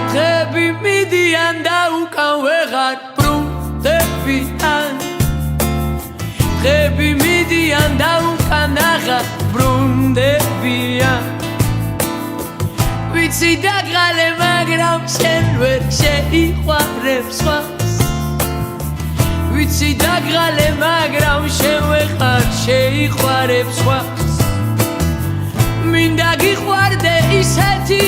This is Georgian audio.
დღეები მიდიან და უკან ვეღარ ბრუნდებიან დღეები მიდიან და უკან აღარ ბრუნდებიან ვიცი დაგრალე მაგრამ შენ ვერ შეიყვარებ სხვას ვიცი დაგრალე მაგრამ შენ ვეღარ შეიყვარებ სხვას მინდა გიყვარდე ისეთი